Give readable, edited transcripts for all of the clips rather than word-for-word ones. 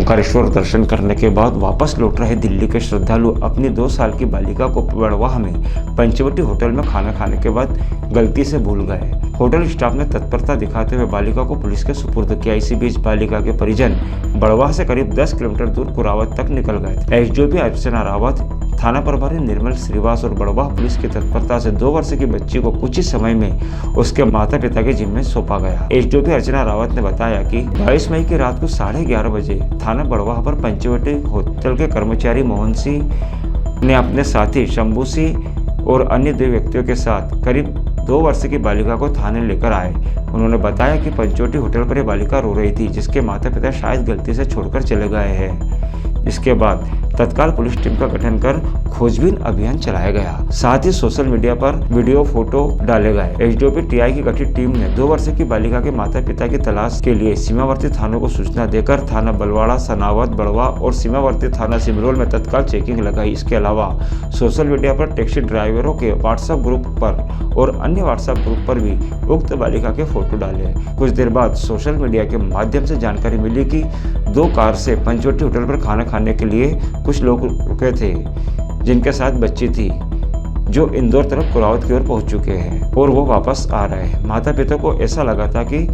ओंकारेश्वर दर्शन करने के बाद वापस लौट रहे दिल्ली के श्रद्धालु अपनी 2 साल की बालिका को बड़वाह में पंचवटी होटल में खाना खाने के बाद गलती से भूल गए। होटल स्टाफ ने तत्परता दिखाते हुए बालिका को पुलिस के सुपुर्द किया। इसी बीच बालिका के परिजन बड़वाह से करीब 10 किलोमीटर दूर कुरावत तक निकल गए। एसडीओपी अर्चना रावत, थाना प्रभारी निर्मल श्रीवास और बड़वाह पुलिस की तत्परता से 2 वर्ष की बच्ची को कुछ ही समय में उसके माता पिता के जिम्मे सौंपा गया। एसडीओपी अर्चना रावत ने बताया कि 22 मई की रात को 11:30 बजे थाना बड़वाह पर पंचवटी होटल के कर्मचारी मोहन सिंह ने अपने साथी शंभू सिंह और अन्य 2 व्यक्तियों के साथ करीब 2 वर्ष की बालिका को थाने लेकर आए। उन्होंने बताया कि पंचवटी होटल पर यह बालिका रो रही थी, जिसके माता पिता शायद गलती से छोड़कर चले गए हैं। इसके बाद तत्काल पुलिस टीम का गठन कर खोजबीन अभियान चलाया गया। साथ ही सोशल मीडिया पर वीडियो फोटो डाले गए। एसडीओपी टीआई की गठित टीम ने 2 वर्ष की बालिका के माता पिता की तलाश के लिए सीमावर्ती थानों को सूचना देकर थाना बलवाड़ा, सनावत, बड़वाह और सीमावर्ती थाना सिमरोल में तत्काल चेकिंग लगाई। इसके अलावा सोशल मीडिया पर टैक्सी ड्राइवरों के व्हाट्सएप ग्रुप पर और अन्य व्हाट्सएप ग्रुप पर भी उक्त बालिका के फोटो डाले। कुछ देर बाद सोशल मीडिया के माध्यम से जानकारी मिली कि 2 कार से पंचवटी होटल पर खाना खाने के लिए कुछ लोग रुके थे, जिनके साथ बच्ची थी, जो इंदौर तरफ कुरावत की ओर पहुंच चुके हैं और वो वापस आ रहे हैं। माता पिता को ऐसा लगा था कि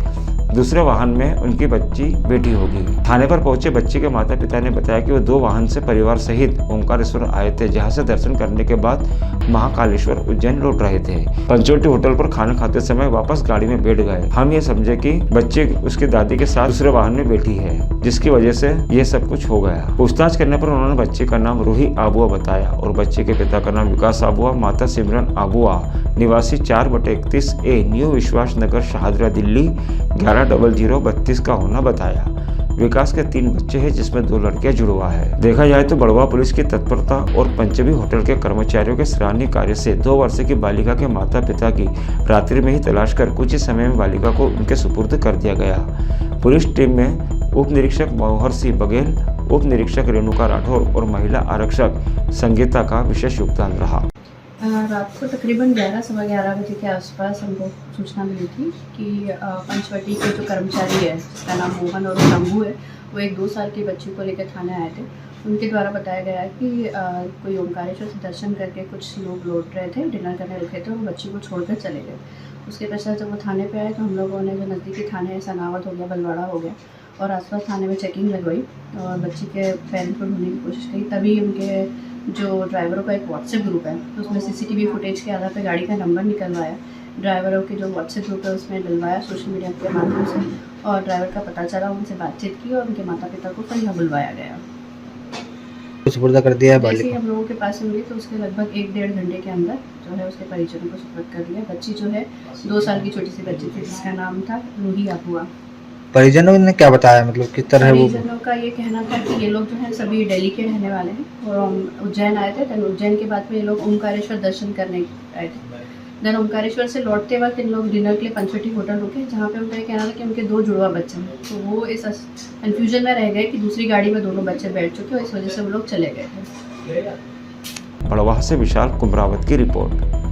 दूसरे वाहन में उनकी बच्ची बैठी होगी। थाने पर पहुंचे बच्ची के माता पिता ने बताया कि वो 2 वाहन से परिवार सहित ओंकारेश्वर आए थे, जहां से दर्शन करने के बाद महाकालेश्वर उज्जैन लौट रहे थे। पंचवटी होटल पर खाना खाते समय वापस गाड़ी में बैठ गए। हम ये समझे कि बच्ची उसकी दादी के साथ दूसरे वाहन में बैठी है, जिसकी वजह से ये सब कुछ हो गया। पूछताछ करने पर उन्होंने बच्चे का नाम रूही आबुआ बताया और बच्चे के पिता का नाम विकास आबुआ, माता सिमरन आबुआ, निवासी 4/31A न्यू विश्वास नगर, शाहदरा, दिल्ली 110032 का होना बताया। विकास के 3 बच्चे हैं, जिसमें 2 लड़कियां जुड़वा है। देखा जाए तो बड़वाह पुलिस की तत्परता और पंचवटी होटल के कर्मचारियों के सराहनीय कार्य से 2 वर्ष की बालिका के माता पिता की रात्रि में ही तलाश कर कुछ ही समय में बालिका को उनके सुपुर्द कर दिया गया। पुलिस टीम में उप निरीक्षक मनोहर सिंह बघेल, उप निरीक्षक रेणुका राठौर और महिला आरक्षक संगीता का विशेष योगदान रहा। रात को तकरीबन 11-11:15 बजे के आसपास हमको सूचना मिली थी कि पंचवटी के जो कर्मचारी है, जिसका नाम मोहन और शंभू है, वो एक 2 साल की बच्ची को लेकर थाने आए थे। उनके द्वारा बताया गया है कि कोई ओंकारेश्वर से दर्शन करके कुछ लोग लौट रहे थे, डिनर करने रुके थे और बच्ची को छोड़कर चले गए। उसके पश्चात जब वो थाने पे आए तो हम लोगों ने जो नज़दीकी थाने है, सनावत हो गया, बलवाड़ा हो गया और आसपास थाने में चेकिंग लगवाई और बच्ची के पेरेंट्स को ढूंढने की कोशिश की। तभी उनके जो ड्राइवरों का एक व्हाट्सएप ग्रुप है, तो उसमें सीसीटीवी फुटेज के आधार पर गाड़ी का नंबर निकलवाया, ड्राइवरों के जो व्हाट्सएप ग्रुप है उसमें डलवाया सोशल मीडिया के माध्यम से और ड्राइवर का पता चला, उनसे बातचीत की और उनके माता पिता को फिर यहाँ बुलवाया गया। सुपुर्द कर दिया है जैसे ही हम लोगों के पास मिली तो उसके लगभग 1-1.5 घंटे के अंदर जो है उसके परिजनों को सुपुर्द कर दिया। बच्ची जो है 2 साल की छोटी सी बच्ची थी, जिसका नाम था रूही आबुआ। परिजनों ने क्या बताया, मतलब किस तरह वो? परिजनों का ये कहना था कि ये लोग जो है सभी दिल्ली के रहने वाले हैं और उज्जैन आए थे। देन उज्जैन के बाद में ये लोग ओंकारेश्वर दर्शन करने आए थे। देन ओंकारेश्वर से लौटते वक्त इन लोग डिनर के लिए पंचवटी होटल रुके, जहाँ पे उनका ये कहना था कि उनके 2 जुड़वा बच्चे हैं। तो वो इस कन्फ्यूजन में रह गए कि दूसरी गाड़ी में दोनों बच्चे बैठ चुके और इस वजह से वो लोग चले गए थे। बड़वाह से विशाल कुमरावत की रिपोर्ट।